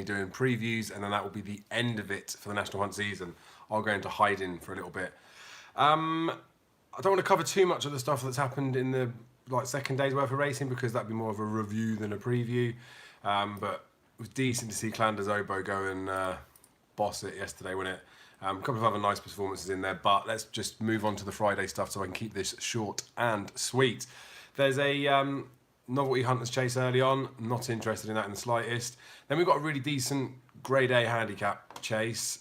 doing previews, and then that will be the end of it for the National Hunt season. I'll go into hiding for a little bit. I don't want to cover too much of the stuff that's happened in the second day's worth of racing, because that'd be more of a review than a preview. But it was decent to see Clanders Obo go and boss it yesterday, wasn't it? A couple of other nice performances in there, but let's just move on to the Friday stuff so I can keep this short and sweet. There's a novelty hunters chase early on, not interested in that in the slightest. Then we've got a really decent grade A handicap chase.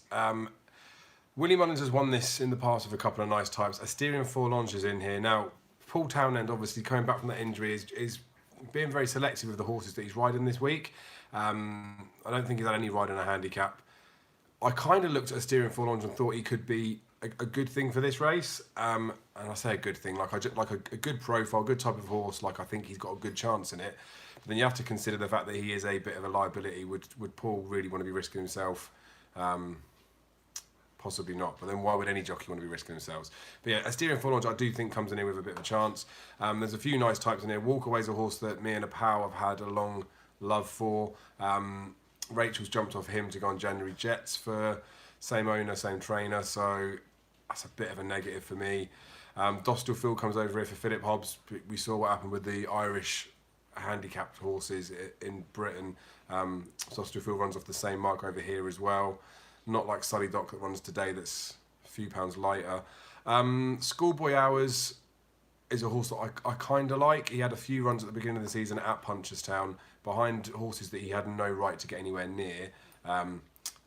Willie Mullins has won this in the past with a couple of nice types. Asterion Forlange is in here. Now, Paul Townend, obviously coming back from that injury, is being very selective with the horses that he's riding this week. I don't think he's had any ride in a handicap. I kind of looked at Asterion Forlange and thought he could be a good thing for this race. And I say a good thing, a good profile, good type of horse. I think he's got a good chance in it. But then you have to consider the fact that he is a bit of a liability. Would Paul really want to be risking himself? Possibly not. But then why would any jockey want to be risking themselves? But yeah, Asterion Forlange I do think comes in here with a bit of a chance. There's a few nice types in here. Walkaway's a horse that me and a pal have had a long love for. Rachel's jumped off him to go on January Jets for same owner, same trainer, so that's a bit of a negative for me. Dostalfield comes over here for Philip Hobbs. We saw what happened with the Irish handicapped horses in Britain. Dostalfield runs off the same mark over here as well. Not like Sully Dock that runs today, that's a few pounds lighter. Schoolboy Hours is a horse that I kind of like. He had a few runs at the beginning of the season at Punchestown behind horses that he had no right to get anywhere near.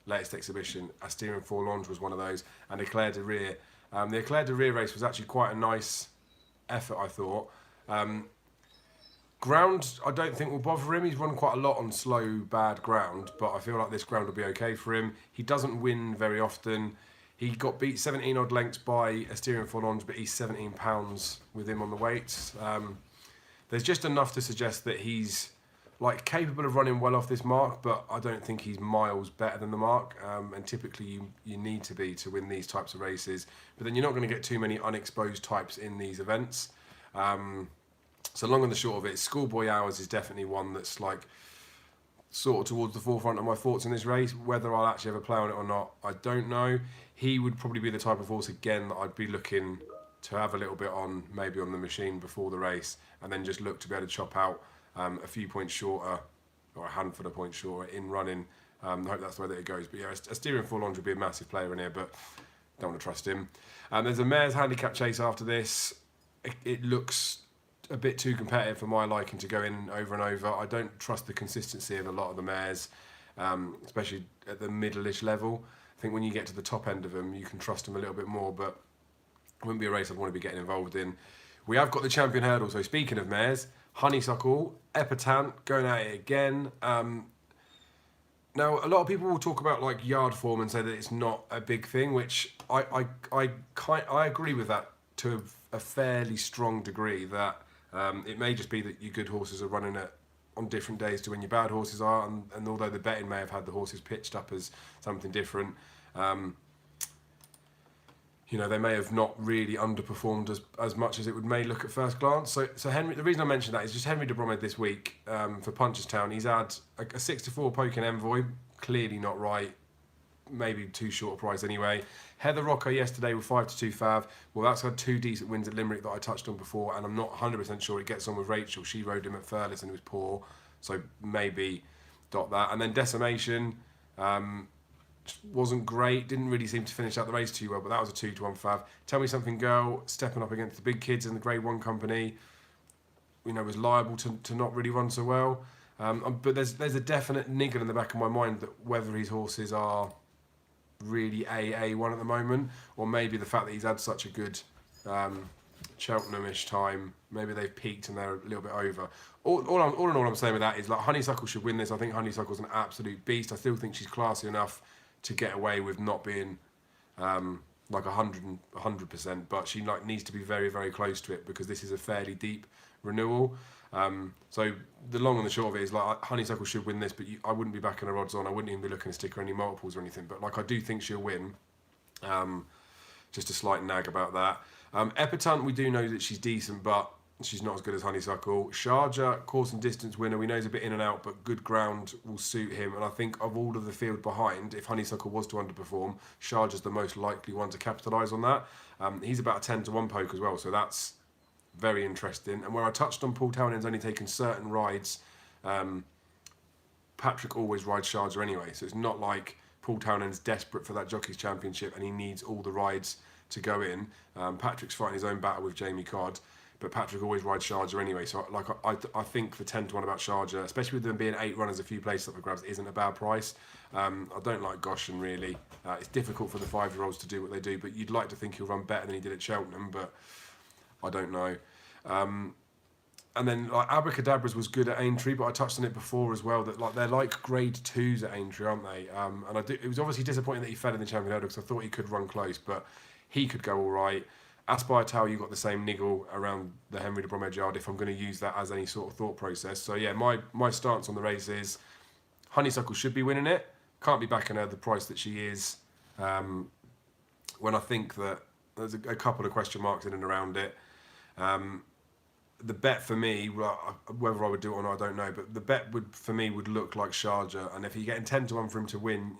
Latest exhibition, Asterion Forlange was one of those, and Eclair de Rire. The Eclair de Rire race was actually quite a nice effort, I thought. Ground, I don't think will bother him. He's run quite a lot on slow, bad ground, but I feel like this ground will be okay for him. He doesn't win very often. He got beat 17 odd lengths by Asterion Forlange, but he's 17 pounds with him on the weights. There's just enough to suggest that he's capable of running well off this mark, but I don't think he's miles better than the mark. And typically you need to be to win these types of races, but then you're not going to get too many unexposed types in these events. So long and the short of it, Schoolboy Hours is definitely one that's sort of towards the forefront of my thoughts in this race. Whether I'll actually have a play on it or not, I don't know. He would probably be the type of horse again that I'd be looking to have a little bit on, maybe on the machine before the race, and then just look to be able to chop out a few points shorter, or a handful of points shorter in running. I hope that's the way that it goes. But yeah, Asterion Forlange would be a massive player in here, but don't want to trust him. There's a mare's handicap chase after this. It looks a bit too competitive for my liking to go in over and over. I don't trust the consistency of a lot of the mares, especially at the middle-ish level. I think when you get to the top end of them, you can trust them a little bit more, but it wouldn't be a race I'd want to be getting involved in. We have got the champion hurdle, so speaking of mares, Honeysuckle, Epitant, going at it again. Now, a lot of people will talk about yard form and say that it's not a big thing, which I agree with that to a fairly strong degree, that it may just be that your good horses are running it on different days to when your bad horses are, and although the betting may have had the horses pitched up as something different, they may have not really underperformed as much as it may look at first glance. So Henry, the reason I mentioned that is just Henry de Bromhead this week for Punchestown. He's had a 6-4 poking Envoy, clearly not right, maybe too short a price anyway. Heather Rocco yesterday with 5-2 Fav. Well, that's had 2 decent wins at Limerick that I touched on before, and I'm not 100% sure it gets on with Rachel. She rode him at Furless and it was poor, so maybe dot that. And then Decimation wasn't great, didn't really seem to finish out the race too well, but that was a 2-1 Fav. Tell Me Something Girl, stepping up against the big kids in the Grade 1 company, was liable to not really run so well. But there's a definite niggle in the back of my mind that whether his horses are really A1 at the moment, or maybe the fact that he's had such a good Cheltenham-ish time, maybe they've peaked and they're a little bit over. All in all I'm saying with that is Honeysuckle should win this. I think Honeysuckle's an absolute beast. I still think she's classy enough to get away with not being 100%, but she needs to be very, very close to it, because this is a fairly deep renewal. So the long and the short of it is Honeysuckle should win this, but I wouldn't be backing her odds on. I wouldn't even be looking to stick her any multiples or anything, but I do think she'll win. Just a slight nag about that. Epitant, we do know that she's decent, but She's not as good as Honeysuckle. Sharjah, course and distance winner. We know he's a bit in and out, but good ground will suit him. And I think of all of the field behind, if Honeysuckle was to underperform, Sharjah's the most likely one to capitalise on that. He's about a 10 to 1 poke as well, so that's very interesting. And where I touched on Paul Townend's only taken certain rides, Patrick always rides Sharjah anyway. So it's not like Paul Townend's desperate for that Jockeys Championship and he needs all the rides to go in. Patrick's fighting his own battle with Jamie Codd. But Patrick always rides Sharjah anyway, so like I think the 10 to 1 about Sharjah, especially with them being 8 runners, a few places up for grabs, isn't a bad price. I don't like Goshen really. It's difficult for the 5-year-olds to do what they do, but you'd like to think he'll run better than he did at Cheltenham, but I don't know. And then like Abracadabras was good at Aintree, but I touched on it before as well that like they're like grade 2s at Aintree, aren't they? And it was obviously disappointing that he fell in the Champion Hurdle because I thought he could run close, but he could go all right. Aspire Tower, you got the same niggle around the Henry de Bromhead yard if I'm going to use that as any sort of thought process. So yeah, my stance on the race is Honeysuckle should be winning it. Can't be backing her the price that she is. When I think that there's a couple of question marks in and around it. The bet for me, whether I would do it or not, I don't know. But the bet for me would look like Sharjah, and if you're getting 10 to 1 for him to win.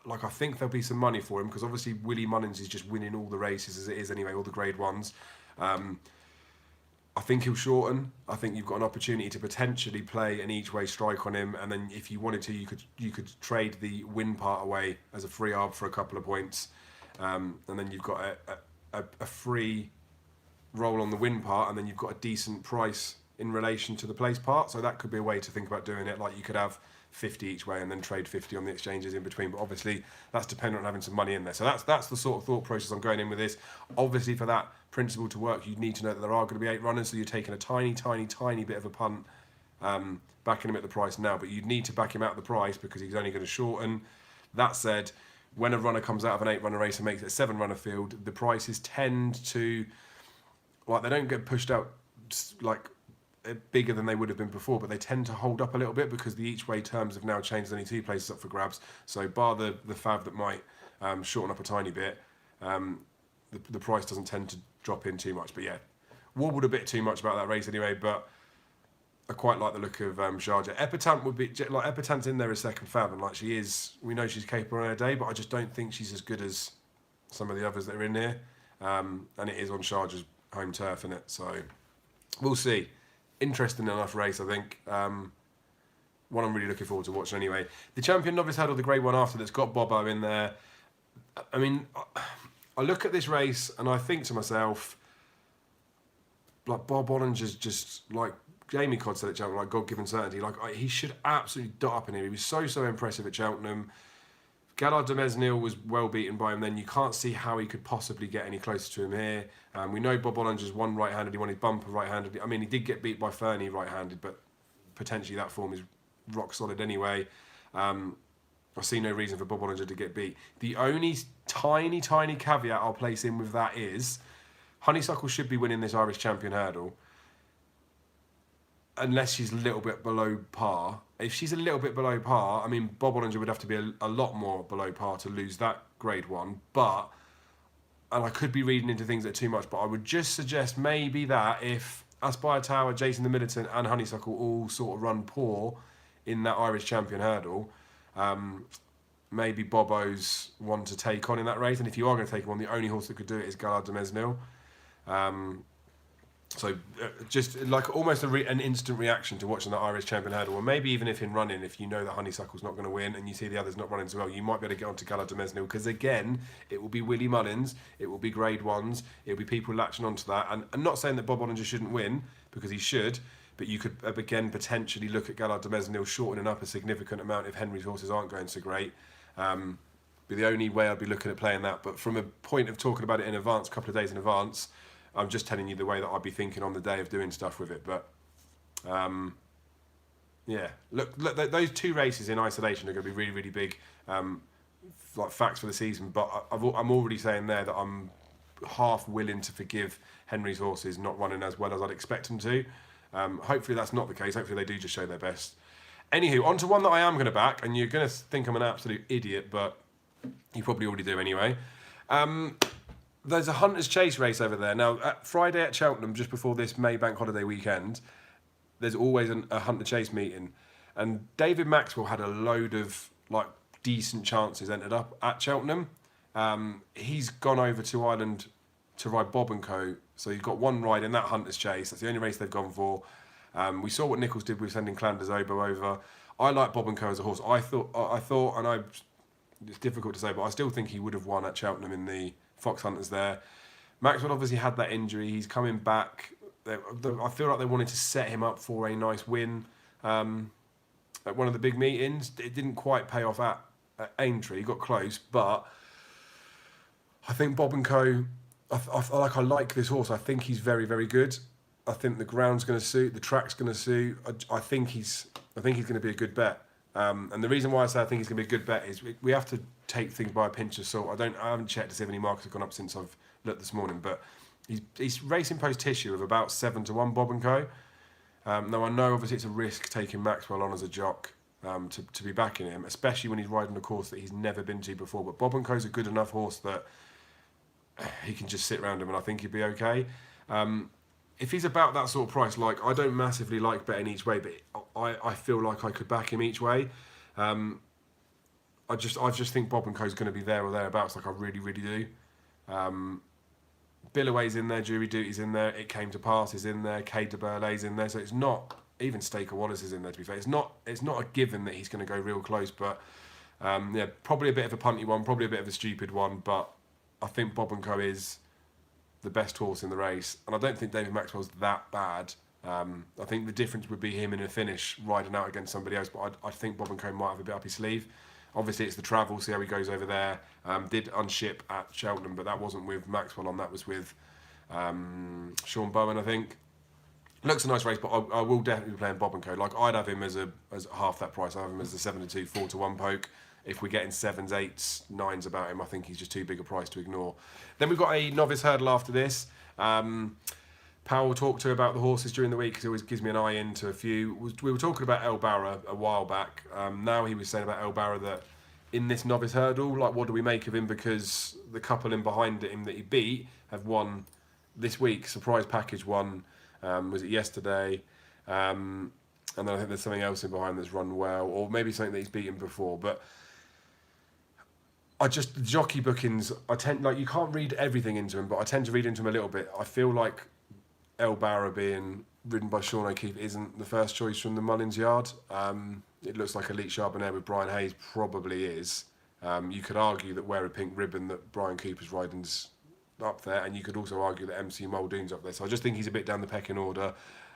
Like, I think there'll be some money for him because obviously Willie Mullins is just winning all the races as it is anyway, all the grade 1s. I think he'll shorten. I think you've got an opportunity to potentially play an each way strike on him, and then if you wanted to, you could trade the win part away as a free arb for a couple of points, and then you've got a free roll on the win part, and then you've got a decent price in relation to the place part. So that could be a way to think about doing it. Like you could have 50 each way and then trade 50 on the exchanges in between, but obviously that's dependent on having some money in there. So that's the sort of thought process I'm going in with this. Obviously for that principle to work, you'd need to know that there are going to be 8 runners, so you're taking a tiny bit of a punt, backing him at the price now, but you'd need to back him out of the price because he's only going to shorten. That said, when a runner comes out of an 8-runner race and makes it a 7-runner field, the prices tend to, like, they don't get pushed out like bigger than they would have been before, but they tend to hold up a little bit because the each way terms have now changed. Only 2 places up for grabs, so bar the fav that might shorten up a tiny bit, the price doesn't tend to drop in too much. But yeah, wobbled a bit too much about that race anyway, but I quite like the look of Sharjah. Epitant would be like, Epitant's in there as second fav, and like she is, we know she's capable on her day, but I just don't think she's as good as some of the others that are in here, and it is on Sharjah's home turf, isn't it? So we'll see. Interesting enough race, I think. One I'm really looking forward to watching anyway. The Champion Novice Hurdle, the grade 1 after, that's got Bobo in there. I mean, I look at this race and I think to myself, like, Bob Bollinger's just, like Jamie Codd said at Cheltenham, like God-given certainty. Like, he should absolutely dot up in here. He was so impressive at Cheltenham. Gallard de Mesnil was well beaten by him then. You can't see how he could possibly get any closer to him here. We know Bob Bollinger's won right-handed. He won his bumper right-handed. I mean, he did get beat by Fernie right-handed, but potentially that form is rock solid anyway. I see no reason for Bob Bollinger to get beat. The only tiny caveat I'll place in with that is Honeysuckle should be winning this Irish Champion Hurdle unless she's a little bit below par. If she's a little bit below par, I mean, Bob Bollinger would have to be a lot more below par to lose that grade 1. But, and I could be reading into things that are too much, but I would just suggest maybe that if Aspire Tower, Jason the Militant and Honeysuckle all sort of run poor in that Irish Champion Hurdle, maybe Bobo's one to take on in that race. And if you are going to take him on, the only horse that could do it is Gallard de Mesnil. So just like almost an instant reaction to watching that Irish Champion Hurdle, or maybe even if in running, if you know that Honeysuckle's not going to win and you see the others not running so well, you might be able to get onto Gallard de Mesnil, because again, it will be Willie Mullins, it will be grade 1s, it will be people latching onto that. And I'm not saying that Bob Bollinger shouldn't win, because he should, but you could again potentially look at Gallard de Mesnil shortening up a significant amount if Henry's horses aren't going so great. Be the only way I'd be looking at playing that. But from a point of talking about it in advance, a couple of days in advance, I'm just telling you the way that I'd be thinking on the day of doing stuff with it. But yeah, look, those 2 races in isolation are going to be really big, like facts for the season. But I'm already saying there that I'm half willing to forgive Henry's horses not running as well as I'd expect them to. Hopefully that's not the case. Hopefully they do just show their best. Anywho, on to one that I am going to back, and you're going to think I'm an absolute idiot, but you probably already do anyway. There's a Hunter's Chase race over there. Now, Friday at Cheltenham, just before this May Bank holiday weekend, there's always a Hunter Chase meeting. And David Maxwell had a load of like decent chances entered up at Cheltenham. He's gone over to Ireland to ride Bob and Co. So you've got one ride in that Hunter's Chase. That's the only race they've gone for. We saw what Nichols did with sending Clanders Obo over. I like Bob and Co as a horse. I thought, and it's difficult to say, but I still think he would have won at Cheltenham in the Fox Hunters there. Maxwell obviously had that injury. He's coming back. I feel like they wanted to set him up for a nice win at one of the big meetings. It didn't quite pay off at Aintree. He got close, but I think Bob and Co. I like this horse. I think he's very, very good. I think the ground's going to suit. The track's going to suit. I think he's going to be a good bet. And the reason why I say I think he's going to be a good bet is we have to take things by a pinch of salt. I haven't checked to see if any markets have gone up since I've looked this morning, but he's racing post tissue of about 7-1 Bob and Co. Now I know obviously it's a risk taking Maxwell on as a jock to be backing him, especially when he's riding a course that he's never been to before. But Bob and Co's a good enough horse that he can just sit around him, and I think he'd be okay. If he's about that sort of price, like I don't massively like betting each way, but I feel like I could back him each way. I just think Bob and Co's going to be there or thereabouts, like I really, really do. Billaway's in there, Jury Duty's in there, It Came to Pass is in there, K de Burlay's in there, so it's not, even Staker Wallace is in there to be fair. It's not a given that he's going to go real close, but yeah, probably a bit of a punty one, probably a bit of a stupid one, but I think Bob and Co is the best horse in the race, and I don't think David Maxwell's that bad. I think the difference would be him in a finish riding out against somebody else, but I think Bob and Co might have a bit up his sleeve. Obviously it's the travel, see how he goes over there. Did unship at Cheltenham, but that wasn't with Maxwell on, that was with Sean Bowen, I think. Looks a nice race, but I will definitely be playing Bob and Co. Like I'd have him as half that price. I'd have him as the 7-2, 4-1 poke. If we're getting 7s, 8s, 9s about him, I think he's just too big a price to ignore. Then we've got a novice hurdle after this. Powell talked to about the horses during the week because he always gives me an eye into a few. We were talking about El Barra a while back. Now he was saying about El Barra that in this novice hurdle, like what do we make of him, because the couple in behind him that he beat have won this week. Surprise package won, was it yesterday? And then I think there's something else in behind that's run well, or maybe something that he's beaten before. But the jockey bookings, you can't read everything into him, but I tend to read into him a little bit. I feel like El Barra being ridden by Sean O'Keefe isn't the first choice from the Mullins yard. It looks like Elite Charbonnet with Brian Hayes probably is. You could argue that Wear a Pink Ribbon that Brian Cooper's riding's up there, and you could also argue that MC Muldoon's up there. So I just think he's a bit down the pecking order.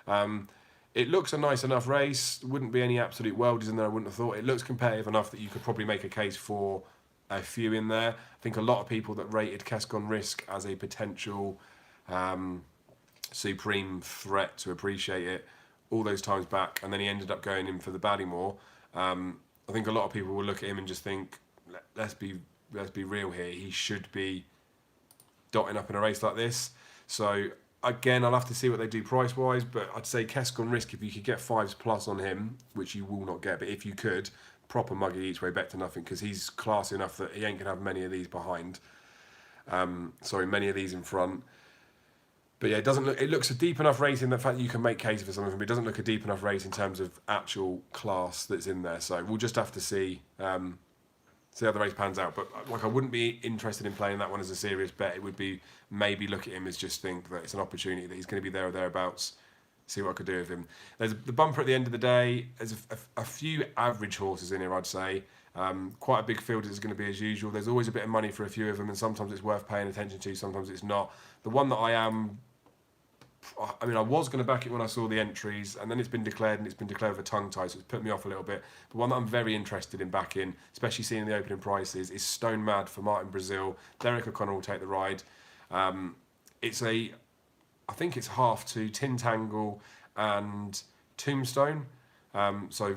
It looks a nice enough race. Wouldn't be any absolute worldies in there, I wouldn't have thought. It looks competitive enough that you could probably make a case for a few in there. I think a lot of people that rated Cascon Risk as a potential supreme threat to Appreciate It all those times back, and then he ended up going in for the Ballymore. I think a lot of people will look at him and just think, let's be real here. He should be dotting up in a race like this. So again, I'll have to see what they do price wise, but I'd say Cascon Risk, if you could get 5s plus on him, which you will not get, but if you could, proper muggy each way, bet to nothing, because he's classy enough that he ain't gonna have many of these behind. Many of these in front. But yeah, it looks a deep enough race in the fact that you can make cases for some of them, but it doesn't look a deep enough race in terms of actual class that's in there. So we'll just have to see how the race pans out. But I wouldn't be interested in playing that one as a serious bet. It would be maybe look at him as just think that it's an opportunity, that he's going to be there or thereabouts. See what I could do with him. There's the bumper at the end of the day. There's a few average horses in here, I'd say. Quite a big field is going to be as usual. There's always a bit of money for a few of them, and sometimes it's worth paying attention to, sometimes it's not. The one that I was going to back it when I saw the entries, and then it's been declared, and it's been declared with a tongue tie, so it's put me off a little bit. But one that I'm very interested in backing, especially seeing the opening prices, is Stone Mad for Martin Brazil. Derek O'Connell will take the ride. I think it's half to Tintangle and Tombstone. So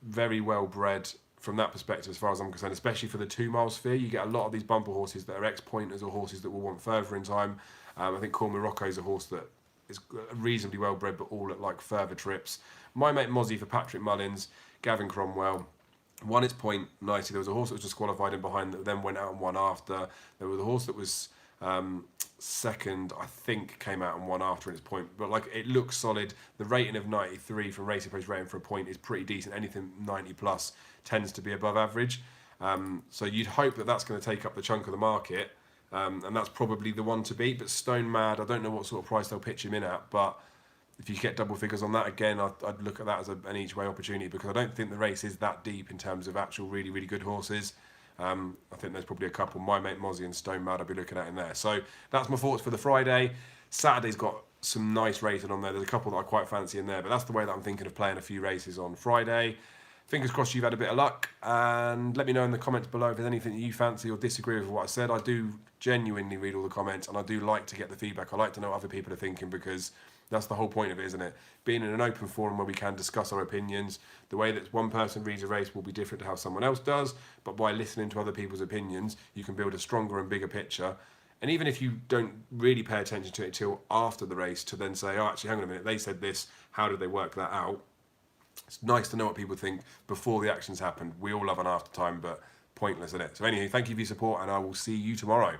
very well bred from that perspective as far as I'm concerned, especially for the 2 mile sphere. You get a lot of these bumper horses that are ex-pointers or horses that will want further in time. I think Call Morocco is a horse that is reasonably well bred, but all at like further trips. My mate Mozzie for Patrick Mullins, Gavin Cromwell. Won its point nicely. There was a horse that was disqualified in behind that then went out and won after. There was a horse that was Second, I think, came out and won after its point, but like it looks solid. The rating of 93 from Racing Post rating for a point is pretty decent. Anything 90 plus tends to be above average. So you'd hope that that's going to take up the chunk of the market, and that's probably the one to beat. But Stone Mad, I don't know what sort of price they'll pitch him in at, but if you get double figures on that, again, I'd look at that as an each way opportunity, because I don't think the race is that deep in terms of actual really, really good horses. I think there's probably a couple, My Mate Mozzie and Stone Mad, I'll be looking at in there. So that's my thoughts for the Friday. Saturday's got some nice racing on there. There's a couple that I quite fancy in there, but that's the way that I'm thinking of playing a few races on Friday. Fingers crossed you've had a bit of luck, and let me know in the comments below if there's anything that you fancy or disagree with what I said. I do genuinely read all the comments, and I do like to get the feedback. I like to know what other people are thinking, because that's the whole point of it, isn't it? Being in an open forum where we can discuss our opinions. The way that one person reads a race will be different to how someone else does, but by listening to other people's opinions, you can build a stronger and bigger picture. And even if you don't really pay attention to it till after the race, to then say, oh, actually, hang on a minute, they said this, how did they work that out? It's nice to know what people think before the actions happen. We all love an after time, but pointless, isn't it? So anyway, thank you for your support, and I will see you tomorrow.